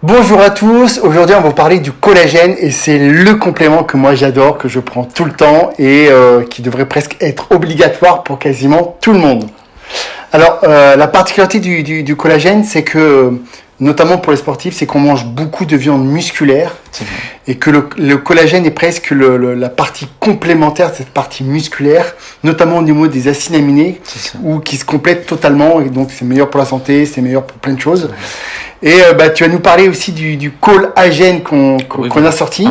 Bonjour à tous, aujourd'hui on va vous parler du collagène et c'est le complément que moi j'adore, que je prends tout le temps et qui devrait presque être obligatoire pour quasiment tout le monde. Alors la particularité du collagène, c'est que notamment pour les sportifs, c'est qu'on mange beaucoup de viande musculaire et que le collagène est presque la partie complémentaire de cette partie musculaire, notamment au niveau des acides aminés, ou qui se complètent totalement et donc c'est meilleur pour la santé, c'est meilleur pour plein de choses. Et tu vas nous parler aussi du collagène qu'on a sorti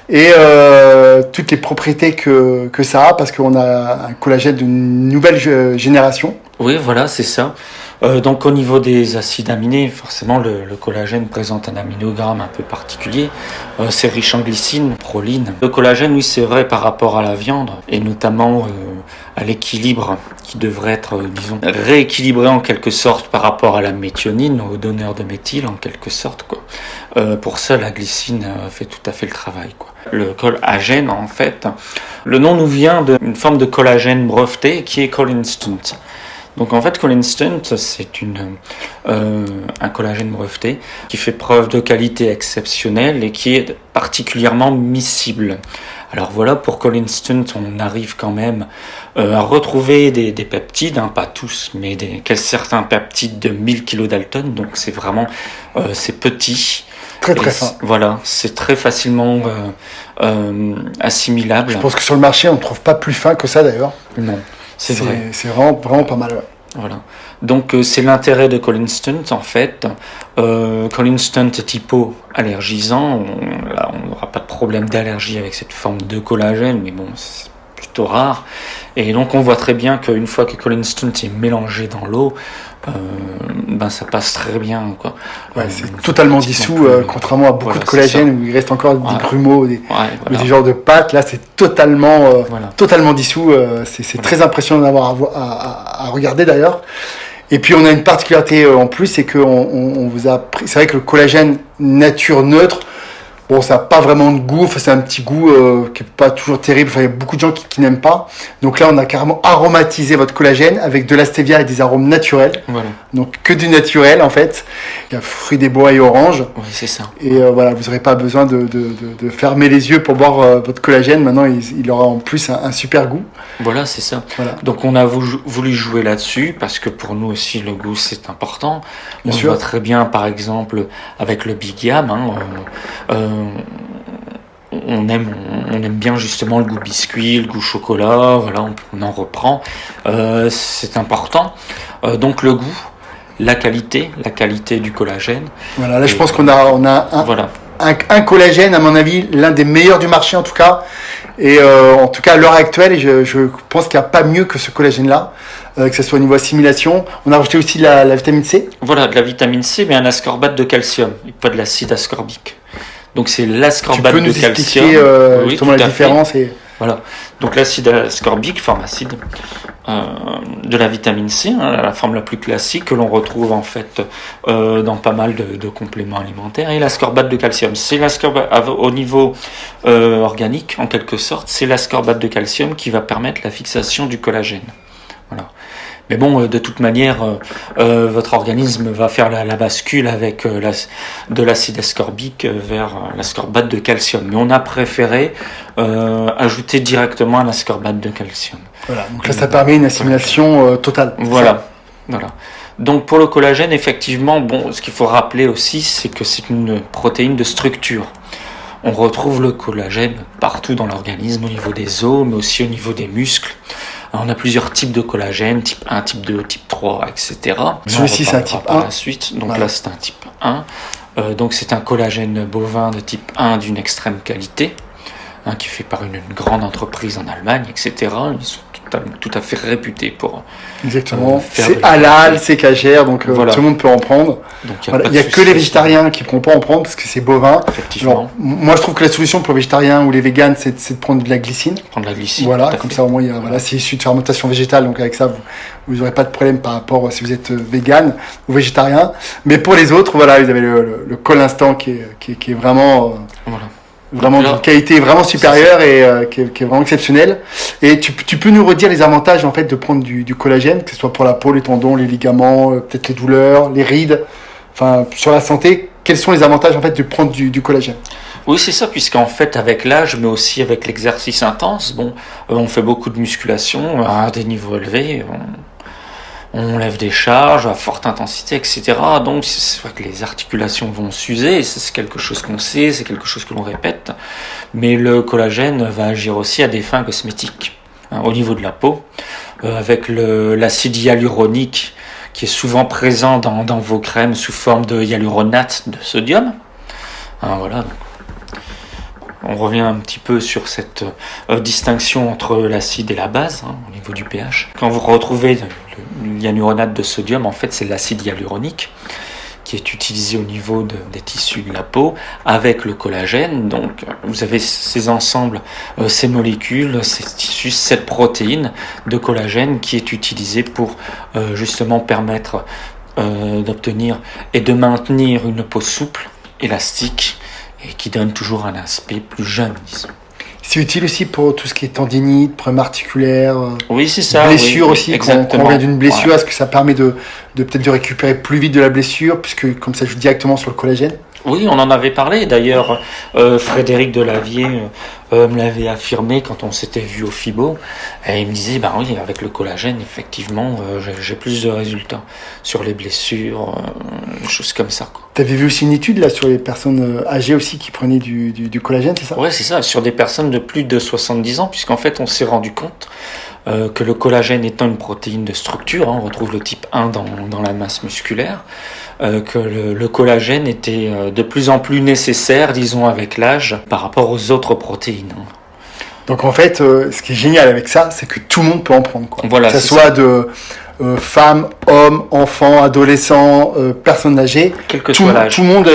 et toutes les propriétés que ça a, parce qu'on a un collagène d'une nouvelle génération. Oui, voilà, c'est ça. Donc au niveau des acides aminés, forcément le collagène présente un aminogramme un peu particulier. C'est riche en glycine, proline. Le collagène, oui, c'est vrai par rapport à la viande et notamment à l'équilibre qui devrait être, disons, rééquilibré en quelque sorte par rapport à la méthionine, au donneur de méthyle en quelque sorte, quoi. Pour ça, la glycine fait tout à fait le travail, quoi. Le collagène, en fait, le nom nous vient d'une forme de collagène breveté qui est Collinstant. Donc en fait, Collinstant, c'est un collagène breveté qui fait preuve de qualité exceptionnelle et qui est particulièrement miscible. Alors voilà, pour Collinstant, on arrive quand même à retrouver des peptides, hein, pas tous, mais certains peptides de 1000 kilodalton, donc c'est vraiment c'est petit. Très fin. Voilà, c'est très facilement assimilable. Je pense que sur le marché, on ne trouve pas plus fin que ça d'ailleurs. Non. C'est vrai. C'est vraiment pas mal. Ouais. Voilà. Donc c'est l'intérêt de Collinstant en fait. Collinstant est hypoallergisant. On n'aura pas de problème d'allergie avec cette forme de collagène, mais bon, c'est plutôt rare. Et donc on voit très bien qu'une fois que Collinstant est mélangé dans l'eau, ça passe très bien, quoi. Ouais, c'est totalement dissous, contrairement à beaucoup de collagène où il reste encore des grumeaux, des genres de pâtes. Là, c'est totalement dissous. C'est très impressionnant d'avoir à regarder d'ailleurs. Et puis on a une particularité en plus, c'est que on vous a pris. C'est vrai que le collagène nature neutre, bon, ça n'a pas vraiment de goût, c'est un petit goût qui n'est pas toujours terrible, il y a beaucoup de gens qui n'aiment pas. Donc là, on a carrément aromatisé votre collagène avec de la stevia et des arômes naturels. Voilà. Donc que du naturel en fait. Il y a fruits des bois et orange. Oui, c'est ça. Et voilà, vous n'aurez pas besoin de fermer les yeux pour boire votre collagène. Maintenant, il aura en plus un super goût. Voilà, c'est ça. Voilà. Donc on a voulu jouer là-dessus parce que pour nous aussi, le goût, c'est important. On voit très bien, par exemple, avec le Big Yam, on aime bien justement le goût biscuit, le goût chocolat, voilà, on en reprend. C'est important. Donc le goût, la qualité du collagène. Voilà, là je pense qu'on a un collagène, à mon avis, l'un des meilleurs du marché en tout cas. Et en tout cas à l'heure actuelle, je pense qu'il n'y a pas mieux que ce collagène-là. Que ce soit au niveau assimilation. On a rajouté aussi la vitamine C. Voilà, de la vitamine C, mais un ascorbate de calcium, et pas de l'acide ascorbique. Donc c'est l'ascorbate de calcium. Tu peux nous expliquer justement la différence Voilà. Donc l'acide ascorbique, forme acide de la vitamine C, la forme la plus classique que l'on retrouve en fait dans pas mal de compléments alimentaires, et l'ascorbate de calcium. C'est l'ascorbate au niveau organique en quelque sorte, c'est l'ascorbate de calcium qui va permettre la fixation du collagène. Voilà. Mais bon, de toute manière, votre organisme va faire la bascule avec de l'acide ascorbique vers l'ascorbate de calcium. Mais on a préféré ajouter directement un ascorbate de calcium. Voilà, donc là, ça permet une assimilation totale. Voilà. Donc pour le collagène, effectivement, ce qu'il faut rappeler aussi, c'est que c'est une protéine de structure. On retrouve le collagène partout dans l'organisme, au niveau des os, mais aussi au niveau des muscles. On a plusieurs types de collagène, type 1, type 2, type 3, etc. Celui-ci, c'est un type 1. Par la suite. Donc là, c'est un type 1. Donc c'est un collagène bovin de type 1 d'une extrême qualité, qui est fait par une grande entreprise en Allemagne, etc. Ils sont tout à fait réputés pour exactement. C'est halal, c'est cachère, donc tout le monde peut en prendre. Il n'y a que les végétariens qui ne pourront pas en prendre parce que c'est bovin. Effectivement. Alors, moi, je trouve que la solution pour les végétariens ou les véganes, c'est de prendre de la glycine. Voilà, comme ça au moins, c'est issu de fermentation végétale, donc avec ça, vous n'aurez pas de problème par rapport si vous êtes végane ou végétarien. Mais pour les autres, voilà, vous avez le Collinstant qui est vraiment. Vraiment d'une qualité vraiment supérieure et qui est vraiment exceptionnelle. Et tu peux nous redire les avantages en fait de prendre du collagène, que ce soit pour la peau, les tendons, les ligaments, peut-être les douleurs, les rides, enfin sur la santé. quels sont les avantages en fait de prendre du collagène? Oui, c'est ça, puisqu'en fait, avec l'âge, mais aussi avec l'exercice intense, on fait beaucoup de musculation à des niveaux élevés, on lève des charges à forte intensité, etc. Donc, c'est vrai que les articulations vont s'user, c'est quelque chose qu'on sait, c'est quelque chose que l'on répète, mais le collagène va agir aussi à des fins cosmétiques, au niveau de la peau, avec l'acide hyaluronique qui est souvent présent dans vos crèmes sous forme de hyaluronate de sodium. Voilà. On revient un petit peu sur cette distinction entre l'acide et la base au niveau du pH. Quand vous retrouvez le hyaluronate de sodium, en fait, c'est l'acide hyaluronique qui est utilisé au niveau des tissus de la peau avec le collagène. Donc, vous avez ces ensembles, ces molécules, ces tissus, cette protéine de collagène qui est utilisée pour justement permettre d'obtenir et de maintenir une peau souple, élastique, et qui donne toujours un aspect plus jeune, disons. C'est utile aussi pour tout ce qui est tendinite, problèmes articulaires, oui, c'est ça, blessures oui, aussi. exactement. Quand on vient d'une blessure, est-ce que ça permet de peut-être de récupérer plus vite de la blessure, puisque comme ça joue directement sur le collagène? Oui, on en avait parlé. D'ailleurs, Frédéric Delavier me l'avait affirmé quand on s'était vu au FIBO. Et il me disait, oui, avec le collagène, effectivement, j'ai plus de résultats sur les blessures, choses comme ça. Tu avais vu aussi une étude là sur les personnes âgées aussi qui prenaient du collagène, c'est ça? Oui, c'est ça, sur des personnes de plus de 70 ans, puisqu'en fait, on s'est rendu compte que le collagène étant une protéine de structure, on retrouve le type 1 dans la masse musculaire, que le collagène était de plus en plus nécessaire, disons, avec l'âge, par rapport aux autres protéines. Donc en fait, ce qui est génial avec ça, c'est que tout le monde peut en prendre, quoi. Voilà, que ce soit de femmes, hommes, enfants, adolescents, personnes âgées, quel que soit l'âge. Tout le monde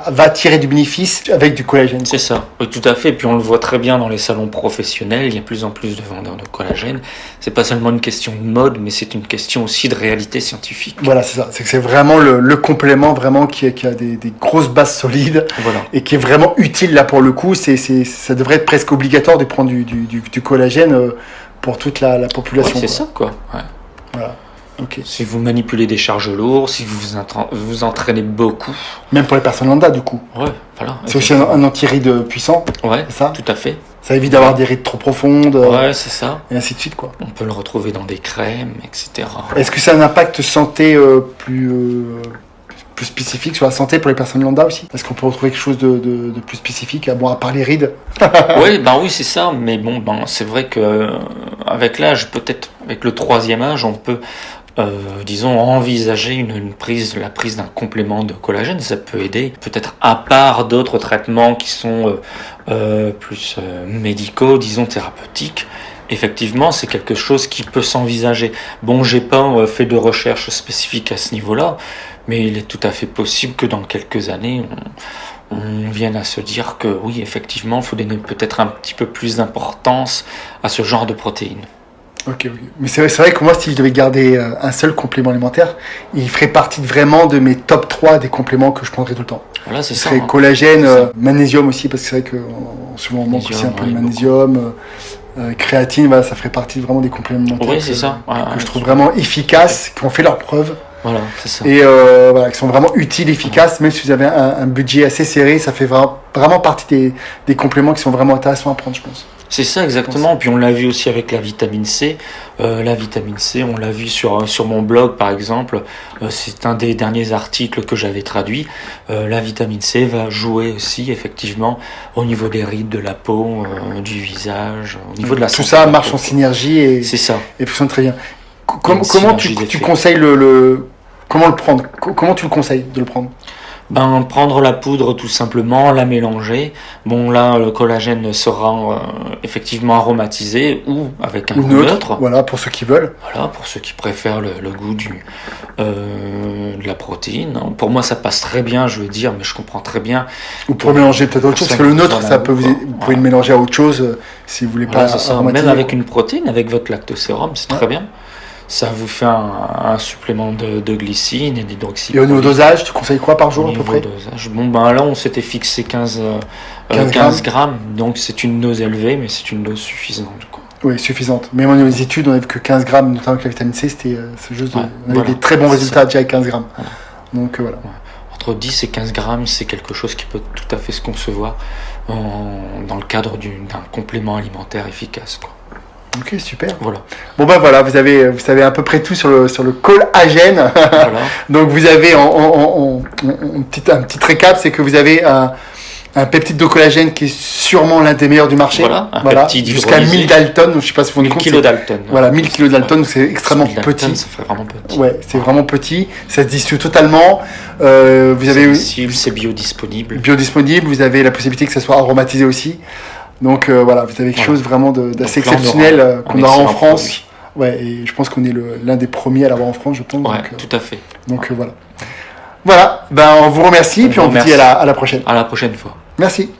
va tirer du bénéfice avec du collagène. C'est ça, oui, tout à fait. Et puis on le voit très bien dans les salons professionnels, il y a de plus en plus de vendeurs de collagène. C'est pas seulement une question de mode, mais c'est une question aussi de réalité scientifique. Voilà, c'est ça. C'est que c'est vraiment le complément vraiment qui a des grosses bases solides, voilà, et qui est vraiment utile là pour le coup. Ça devrait être presque obligatoire de prendre du collagène pour toute la population. Ouais, c'est ça, quoi. Ouais. Voilà. Okay. Si vous manipulez des charges lourdes, si vous entraînez beaucoup. Même pour les personnes lambda, du coup. Ouais, voilà. C'est aussi un anti-ride puissant. Ouais, c'est ça, tout à fait. Ça évite d'avoir des rides trop profondes. Ouais, c'est ça. Et ainsi de suite, quoi. On peut le retrouver dans des crèmes, etc. Est-ce que ça a un impact santé plus spécifique sur la santé pour les personnes lambda aussi? Est-ce qu'on peut retrouver quelque chose de plus spécifique, à part les rides? Oui, oui, c'est ça. Mais c'est vrai que avec l'âge, peut-être avec le 3e âge, on peut, disons, envisager la prise d'un complément de collagène. Ça peut aider, peut-être à part d'autres traitements qui sont plus médicaux, disons thérapeutiques. Effectivement, c'est quelque chose qui peut s'envisager. J'ai pas fait de recherche spécifique à ce niveau-là, mais il est tout à fait possible que dans quelques années, on vienne à se dire que oui, effectivement, il faut donner peut-être un petit peu plus d'importance à ce genre de protéines. Ok. Mais c'est vrai que moi, si je devais garder un seul complément alimentaire, il ferait partie vraiment de mes top 3 des compléments que je prendrais tout le temps. Voilà, c'est ce ça. serait collagène, magnésium aussi, parce que c'est vrai qu'en ce moment, on manque aussi un peu de magnésium. Créatine, voilà, ça ferait partie vraiment des compléments alimentaires que je trouve vraiment efficaces, qui ont fait leurs preuves. Voilà, c'est ça. Et qui sont vraiment utiles, efficaces, même si vous avez un budget assez serré, ça fait vraiment partie des compléments qui sont vraiment intéressants à prendre, je pense. C'est ça, exactement. Puis on l'a vu aussi avec la vitamine C. La vitamine C, on l'a vu sur mon blog, par exemple. C'est un des derniers articles que j'avais traduit. La vitamine C va jouer aussi, effectivement, au niveau des rides de la peau, du visage, au niveau de la santé. Tout ça marche en synergie et c'est ça. Et fonctionne très bien. Comment tu conseilles comment le prendre? Comment tu le conseilles de le prendre? Prendre la poudre tout simplement, la mélanger. Là, le collagène sera effectivement aromatisé ou avec un goût neutre. Voilà, pour ceux qui veulent. Voilà, pour ceux qui préfèrent le goût de la protéine. Pour moi, ça passe très bien, je veux dire, mais je comprends très bien. Ou pour mélanger peut-être autre chose, parce que le neutre, ça peut vous pouvez le mélanger à autre chose si vous voulez pas aromatiser. Même avec une protéine, avec votre lactosérum, c'est très bien. Ça vous fait un supplément de glycine et d'hydroxyproline. Et au niveau dosage, tu conseilles quoi par jour à peu près? Dosage, là on s'était fixé 15 grammes, donc c'est une dose élevée, mais c'est une dose suffisante, quoi. Oui, suffisante. Mais dans les études, on a vu que 15 grammes, notamment avec la vitamine C, c'était juste on avait des très bons résultats déjà avec 15 grammes. Voilà. Donc voilà. Ouais. entre 10 et 15 grammes, c'est quelque chose qui peut tout à fait se concevoir dans le cadre d'un complément alimentaire efficace, quoi. Ok, super. Voilà. Bon ben voilà, vous savez à peu près tout sur le collagène. Voilà. Donc vous avez un petit récap, c'est que vous avez un peptide de collagène qui est sûrement l'un des meilleurs du marché. Voilà, un peptide jusqu'à hydrolysé. 1000 Dalton, donc je sais pas si vous vous 1000 rendez compte. kg Dalton. Voilà, 1000 kg Dalton, donc c'est extrêmement 1000 Dalton, petit. ça fait vraiment petit. Ouais, c'est vraiment petit, ça se dissout totalement. Vous avez C'est biodisponible. biodisponible, vous avez la possibilité que ça soit aromatisé aussi. Donc voilà, vous avez quelque chose vraiment d'assez Donc là, exceptionnel qu'on aura en excellent France. produit. Ouais, et je pense qu'on est l'un des premiers à l'avoir en France, je pense. Ouais, donc, tout à fait. voilà. Voilà, ben on vous remercie, puis on vous dit remercie. à la prochaine. À la prochaine fois. Merci.